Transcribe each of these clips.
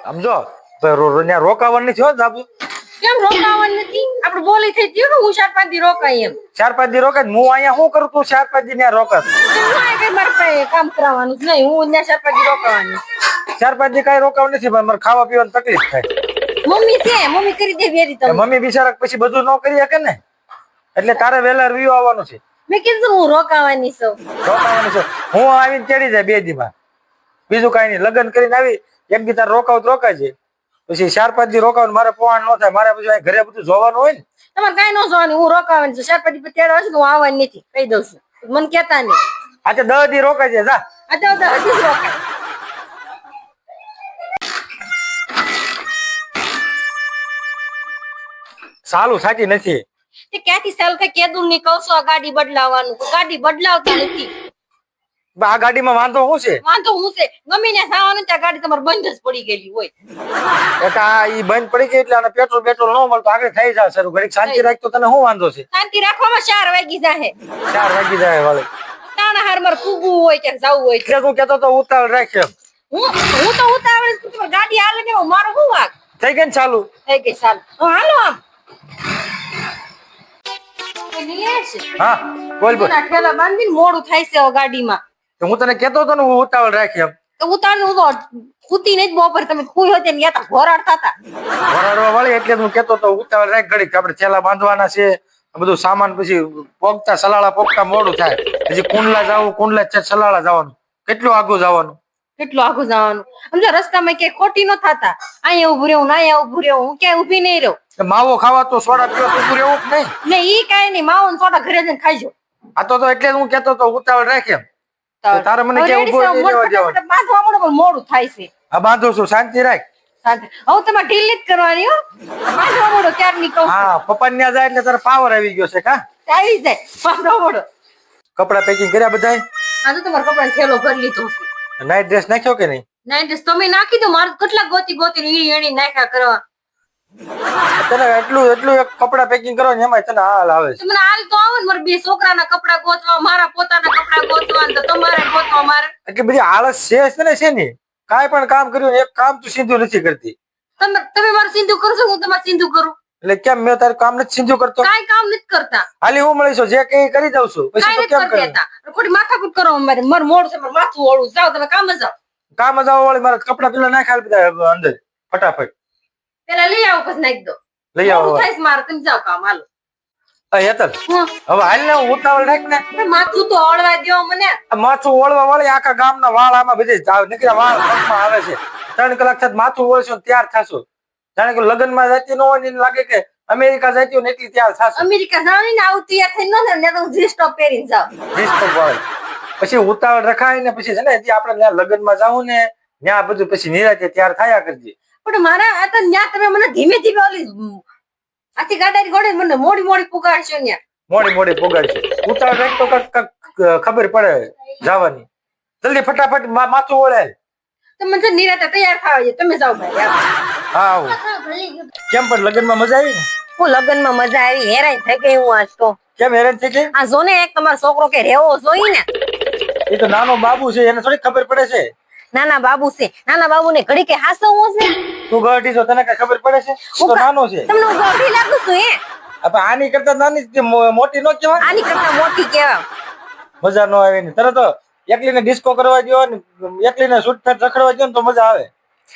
સમજો ત્યાં રોકાવાનું નથી હો જાબુ. કેમ રોકાવાનું નથી? આપણે બોલી થઈ ગયું કે હું 4-5 દી રોકાય એમ. 4-5 દી રોકાય હું અહીંયા શું કરું તું 4-5 દી ત્યાં રોકાત? મારે કઈ કામ કરાવવાનું જ નહીં, હું ત્યાં 4-5 દી રોકાવાની. 4-5 દી કઈ રોકાવાનું નથી પણ મારે ખાવા પીવાની તકલીફ થાય. મમ્મી છે, મમ્મી કરી દે વેરી તમે. મમ્મી બિચારા પછી બધું ન કરી શકે ને એટલે તારે વહેલા રિવ્યુ આવવાનું છે. મેં કીધું હું રોકાવાની છું. રોકાવાનું છે. હું આવીને ચડી જાય 2 દીમાં, બીજું કઈ નહીં. લગ્ન કરીને આવી એક દી તાર રોકાવ તો રોકાય છે, પછી 4-5 દી રોકાવાનું મારે પોવાણ ન થાય. મારે પછી ઘરે બધું જોવાનું હોય ને. તમારે કઈ ન જોવાનું, હું રોકાવાની છું. 4-5 દી તેડવા છે હું આવવાની નથી, કહી દઉં છું. મને કેતા નહીં. આજે 10 દી રોકાય છે જા. આ તો હજી જ રોકાય. સાલું સાચી નથી. તે ક્યાંથી સાલ થાય કેદું ની કહું છું આ ગાડી બદલાવાનું, ગાડી બદલાવતા નથી. આ ગાડીમાં વાંધો શું છે? વાંધો હું છે ગમે ને જવાનું ત્યાં ગાડી તમારે બંધ જ પડી ગયેલી હોય. આ ઈ બંધ પડી ગઈ એટલે પેટ્રોલ ન મળતો આગળ થઈ જાય સર. ઘડીક શાંતિ રાખ તો તને શું વાંધો છે? શાંતિ રાખવામાં 4 વાગી જાય. 4 વાગી જાય વાળી. તાણા હાર મારે કૂગવું હોય કે જવું હોય. એટલે તું કેતો તો ઉતાવળ રાખ એમ. હું તો ઉતાવળ છું, તમારી ગાડી હાલે ને મારો શું વાગ? થઈ ગઈ ને ચાલુ? થઈ ગઈ ચાલુ. હાલો આમ. હા બોલ બોલ. ઠેલા બાંધીને મોડું થાય છે ગાડીમાં. તો હું તને કેતો હતો ને હું ઉતાવળ રાખ એમ. તો ઉતાવળ હું તો કૂતી નહીં બપોર તમે ખુઈ હોતે ને યા ઘોરાડ થતા. વરાડવા વાળી એટલે હું કેતો તો ઉતાવળ રાખ ઘડીક. આપણે થેલા બાંધવાના છે બધું સામાન, પછી પોગતા સલાળા પોગતા મોડું થાય. પછી કુંડલા જવું, કુંડલા છે સલાળા જવાનું. કેટલું આગું જવાનું? કેટલું આગું જવાનું? સમજો રસ્તામાં ક્યાંય ખોટી ન થતા. અહીંયા ઉભું રહેવું, અહીંયા ઉભું રહેવું, હું ક્યાંય ઉભી નહીં રહું. માવો ખાવા તો સોડા પીવા તો ઉભું રહેવું જ નહીં ને ઈ કાંઈ નહીં, માવો ને સોડા ઘરે જઈને ખાઈજો. આ તો એટલે હું કેતો તો ઉતાવળ રાખ એમ. તારે મને કે ઉભો બાંધવા મળો પણ મોડું થાય છે. આ બાંધો છું, શાંતિ રાખ. હવે તમારે ઢીલ નથી કરવાની હો. બાંધવા મળો ક્યારે ની કહું. હા પપ્પા ને જાય એટલે તારે પાવર આવી ગયો છે કા? આવી જાય બાંધવા મળો. કપડા પેકિંગ કર્યા બધાય? આ તો તમારા કપડા થેલો ભરી લીધો છે. નાઈટ ડ્રેસ નાખ્યો કે નહીં? નાઈટ ડ્રેસ તમે નાખી દો, મારે કેટલા ગોતી ગોતી ઈણી નાખ્યા કરવા. તને એટલું એક કપડા પેકિંગ કરો ને એમાં તને હાલ આવે છે. મને હાલ તો આવે ને, મારા 2 છોકરાના કપડા ગોતવા, મારા પોતાના કપડા ગોતવા, તો તમારે ગોતવા મારે. એટલે બધી આળસ છે ને છે ને. કાંઈ પણ કામ કર્યું એક કામ તું સીધું નથી કરતી. તમે મારું સિંધુ કરશો, હું તમારે સિંધુ કરું. એટલે કેમ મેં તારું કામ નથી સીધું કરતો? કાઈ કામ નથી કરતા. હાલી હું મળીશું જે કઈ કરી દઉં છું. પછી તો કેમ કરે? ખોટી માથાકૂટ કરો અમારે. મારું મોડ છે, મારું માથું ઓળું. જાઓ તમે કામ જાઓ. કામ જ આવવા વાળી મારા કપડા પેલા નાખાલ બધા અંદર ફટાફટ. પેલા લઈ આવો પછી નાખી દો. લઈ આવો. થાય મારે તમે જાઓ કામ હાલો. હેતલ હવે હાલ ને ઉતાવળ રાખ ને. માથું તો ઓળવા દો મને. માથું ઓળવા વાળી આખા ગામના વાળ આમાં બધે નીકળ્યા વાળ પગમાં આવે છે. 3 કલાક થતા માથું ઓળશું તૈયાર થશો. જાણે કે લગ્નમાં જતી ન હોય ને લાગે કે અમેરિકા જતી હોય ને એટલી તૈયાર થશો. અમેરિકા જવાની ને આવું તૈયાર થઈ ન ને તો જીસ્ટોપ પહેરીને જાવ. જીસ્ટોપ વાળી પછી ઉતાવળ રખાય ને પછી છે ને હજી આપણે ત્યાં લગ્નમાં જાવું ને ત્યાં બધું પછી નિરાતે તૈયાર થયા કરજે. પણ મારા આ તો ત્યાં તમે મને ધીમે ધીમે ઓલી આથી ગાડાની ઘોડે મને મોડી મોડી પુગાડશો ત્યાં. મોડી પોગાડશે. ઉતાવળ રાખ તો ખબર પડે જવાની. જલ્દી ફટાફટ માથું ઓળે. તમે જો નિરાતે તૈયાર થવા છે તમે જાઓ ભાઈ. હા કેમ પણ લગ્નમાં મજા આવી ને? હું લગ્નમાં મજા આવી, હેરાન થઈ ગઈ હું આજ તો. કેમ હેરાન થઈ ગઈ? આ જો ને એક તમારો છોકરો કે રેવો જોઈ ને. એ તો નાનો બાબુ છે, એને થોડી ખબર પડે છે. નાના બાબુ છે, નાના બાબુ ને ઘડી કે હાસવું છે. તું ગઢી છો, તને કઈ ખબર પડે છે? તું તો નાનો છે. તમને હું ગઢી લાગુ છું હે? હવે આની કરતા નાની મોટી નો કહેવાય? આની કરતા મોટી કહેવાય. મજા નો આવે ને. તરત એકલીને ડિસ્કો કરવા દો ને એકલીને છૂટફેટ રખડવા દો ને તો મજા આવે.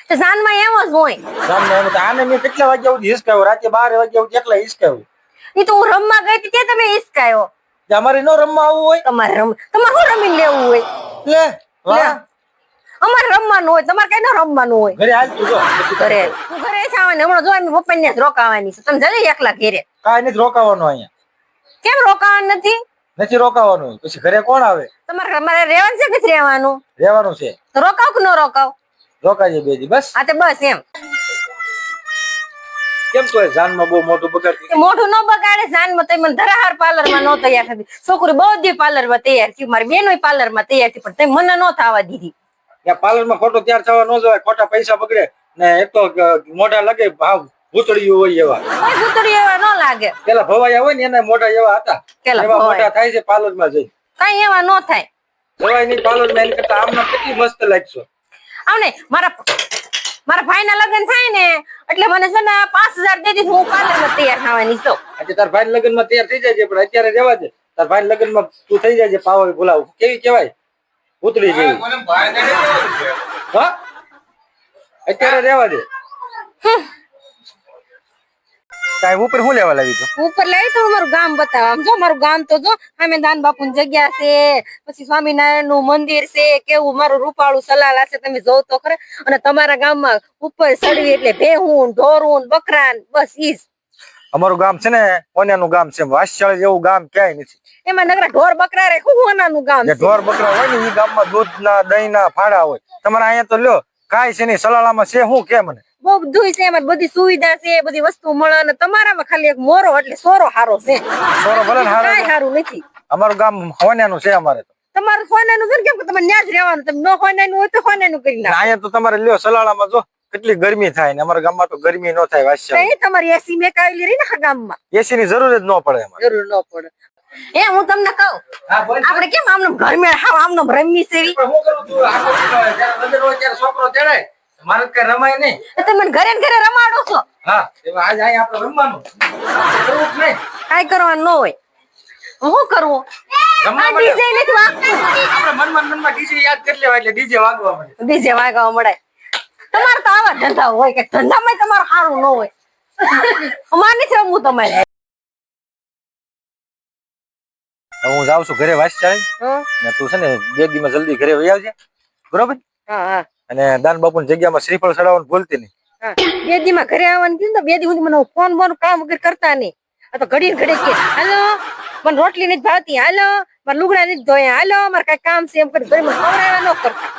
તો જાનમાં એવો જ હોય. જાનમાં એમ. આને મેં કેટલા વાગ્યા સુધી હિસકાવ્યો? રાતે 12 વાગ્યા સુધી એકલા હિસકાવ્યો. ઈ તો હું રમવા ગઈ હતી ત્યાં તમે હિસકાયો. અમારે નો રમવા આવવું હોય? તમારે શું રમીને લેવું હોય? લે વાહ. અમારે રમવાનું હોય, તમારે કઈ ન રમવાનું હોય. ઘરે હાલ તું જો. ઘરે તું ઘરે છે આવવાની, હમણાં જો એમ પપ્પા ને રોકાવાની છે. તમે જલ્દી એકલા ઘરે. કાંઈ નથી રોકાવાનું અહીંયા. કેમ રોકાવાનું નથી? નથી રોકાવાનું. પછી ઘરે કોણ આવે? તમારે રહેવાનું છે કે નથી રહેવાનું? રહેવાનું છે. તો રોકાવ કે ન રોકાવ? રોકાજે 2 દી બસ. હા તે બસ એમ. કેમ તો જાનમાં બહુ મોટું બગાડતી? મોઢું ન બગાડે જાનમાં. તમે મને ધરાહાર પાર્લર માં ન તૈયાર થતી. છોકરી બધી પાર્લર માં તૈયાર થયું, મારી બેનો પાર્લર માં તૈયાર થઈ, પણ તમે મને ન થવા દીધી. ત્યાં પાર્લર માં ખોટો તૈયાર થવા ન જવાય. ખોટા પૈસા બગડે ને એક તો મોઢા લાગે ભાવ ભૂતળિયું હોય એવા. કોઈ ભૂતળી એવા ન લાગે. પેલા ભવાયા હોય ને એના મોઢા એવા હતા. એવા મોઢા થાય છે પાર્લર માં જઈ. કઈ એવા ન થાય. જવાય નહીં પાર્લર માં. એની કરતા આમના કેટલી મસ્ત લાગશો. આવને મારા ભાઈના લગ્ન થાય ને એટલે મને છે ને 5000 દે દીધું, હું પાર્લરમાં તૈયાર થવાની છું. આજે તાર ભાઈ લગ્ન માં તૈયાર થઈ જાય છે પણ અત્યારે રહેવા દે. તાર ભાઈ લગ્ન માં તું થઈ જાય છે પાવ ભૂલાવ કેવી કેવાય ઉતરી જેવી. હા અત્યારે રહેવા દે. કાંઈ ઉપર શું લેવા લાવી તો ઉપર લઈ તો મારું ગામ બતાવવા. આમ જો મારું ગામ તો જો સામે દાન બાપુની જગ્યા છે, પછી સ્વામિનારાયણ નું મંદિર છે, કેવું મારું રૂપાળું સલાલા છે, તમે જોવ તો ખરે. અને તમારા ગામમાં ઉપર ચડવી એટલે ભેહું ઢોરું બકરા બસ ઈજ. અમારું ગામ છે ને કોન્યાનું ગામ છે, વાસ્યાળ જેવું ગામ ક્યાંય નથી. એમાં નગરા ઢોર બકરા રે શું હોનાનું ગામ જે છે. ઢોર બકરા હોય ને એ ગામમાં દૂધ ના દહીં ના ફાડા હોય. તમારે અહીંયા તો લ્યો કાંઈ છે નહીં, સલાલામાં છે શું કે મને બહુ બધું છે, એમાં બધી સુવિધા છે, બધી વસ્તુ મળે. અને તમારામાં ખાલી એક મોરો એટલે સોરો હારો છે, સોરો ભલે ને હારો કાંઈ છે. હારું નથી. અમારું ગામ હોન્યાનું છે અમારે તો. તમારું હોનાનું છે ને, કેમ કે તમારે ન્યા જ રહેવાનું. તમે નો હોનાનું હોય તો હોનાનું કરી અને નાખો. અહીંયા તો તમારે લ્યો સલાળામાં જો કેટલી ગરમી થાય ને અમારા ગામમાં તો ગરમી ન થાય. વાસ્યાળ એ તમારી એસી મેં કાઢી રહી ને આ ગામમાં એસી ની જરૂર જ ન પડે અમારે. જરૂર ન પડે. હું તમને કહું, આપણે કેમ આમનો ઘર મેળ હાવ આમનો રમી સેવી. શું કરું તું આખો દિવસ જ્યારે લગ્ન હોય ત્યારે છોકરો તેડાય, મારે કઈ રમાય નહીં. તમે મને ઘરે ને ઘરે રમાડો છો. હા એમાં આજ અહીંયા આપણે રમવાનું કરવું જ નહીં. કાઈ કરવાનું ન હોય. હું કરવું રમવા આ મળે. ડીજે નથી વાગતું. આપણે મનમાં ડીજે યાદ કરી લેવા એટલે ડીજે વાગવા મળે. ડીજે વાગવા મળે. તમારે તો આવા ધંધા હોય કે ધંધામાં તમારું સારું ન હોય. અમારે નથી રમવું તમારે. હવે હું જાઉં છું ઘરે વાસ્યાળ ને તું છે ને 2 દિવસમાં જલ્દી ઘરે વહી આવજે બરોબર. હા હા અને દાન બાપુની જગ્યામાં શ્રીફળ ચડાવવાનું ભૂલતી નહીં. હા. 2 દીમાં ઘરે આવવાનું કીધું તો 2 દી સુધી મને ફોન બોન કામ વગર કરતા નહીં. આ તો ઘડી ને ઘડી કે હાલો મને રોટલી નથી ભાવતી, હાલો મારે લુગડા નથી ધોયા, હાલો મારે કઈ કામ છે એમ કરી ઘરે મને ખવડાવવા ન કરતા.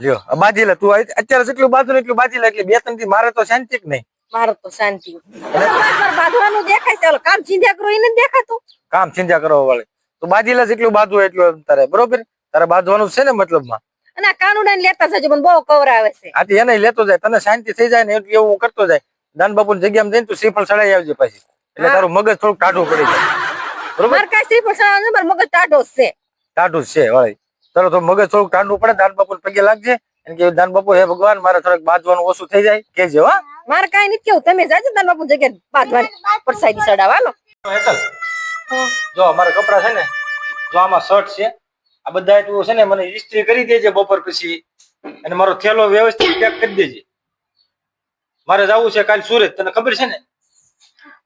લ્યો આ બાજી લે તું અત્યારે જેટલું બાજુ ને એટલું બાજી લે એટલે 2-3 દી મારે તો શાંતિ જ નહીં. મારે તો શાંતિ. મારે બાંધવાનું દેખાય છે, ઓલો કામ ચીંધ્યા કરો એને દેખાતું. કામ ચિંતા કરવા વાળી તું બાજી લે જેટલું બાજુ એટલું તારે બરોબર. તારે બાંધવાનું છે ને મતલબમાં. અને આ કાનુડા ને લેતા જજો, મને બહુ કવરાવે છે. આથી એને લેતો જાય તને શાંતિ થઈ જાય ને એટલું એવું હું કરતો જાય. દાન બાપુની જગ્યામાં જઈને તું શ્રીફળ ચડાવી આવજે પછી એટલે તારું મગજ થોડુંક ટાઢું પડી જાય બરોબર. મારે કાંઈ શ્રી પ્રસાદ નથી, મારો મગજ ટાઢો જ છે. ટાઢું જ છે વાળી. ચાલો તો મગજ થોડુંક ટાઢું પડે દાન બાપુ પગે લાગજે અને કે દાન બાપુ હે ભગવાન મારે થોડુંક બાંધવાનું ઓછું થઈ જાય કેજે. હા મારે કાંઈ નથી કેવું, તમે જાજો તાર બાપુ જગ્યાએ બાંધવાની પરસાદી ચડાવવા. હાલો હેતલ જો અમારા કપડા છે ને, જો આમાં શર્ટ છે આ બધા તું છે ને મને ઇસ્ત્રી કરી દેજે બપોર પછી અને મારો થેલો વ્યવસ્થિત પેક કરી દેજે. મારે જવું છે કાલ સુરત, તને ખબર છે ને.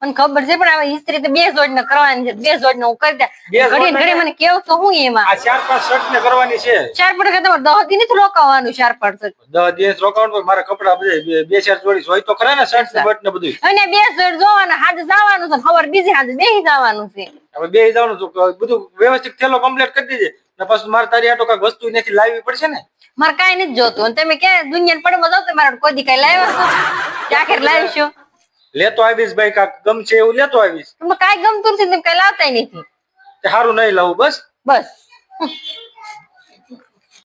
મને ખબર છે પણ હવે ઇસ્ત્રી તો 2 જોડ ને કરવાની છે, 2 જોડ ને હું કરી દે. બે જોડ ઘડી ઘડી મને કેવું તો હું એમાં આ 4-5 શર્ટ ને કરવાની છે. 4 પડે તમારે 10 દી નથી રોકાવાનું. 4 પડશે 10 દિવસ રોકાવાનું પણ મારા કપડા બધે 2-4 જોડી હોય તો ખરા ને શર્ટ ને બટ ને બધું. અને 2 જોડ જોવાના, હાજે જવાનું છે, ખબર બીજી હાજે બેહી જવાનું છે. હવે બે જવાનું તો બધું વ્યવસ્થિત થેલો કમ્પ્લીટ કરી દેજે ને પછી મારે તારી આટો કાંઈક વસ્તુ નથી લાવવી પડશે ને. મારે કાંઈ નથી જોતું. અને તમે ક્યાં દુનિયા પડમાં જાવ તો મારે કોઈ દી કઈ લાવ્યા છો? ક્યાં ખેર લાવીશું? લેતો આવીશ ભાઈ કાંક ગમશે એવું લેતો આવીશ. તમે કાંઈ ગમતું નથી, તમે કઈ લાવતા નથી. સારું નહીં લાવું બસ. બસ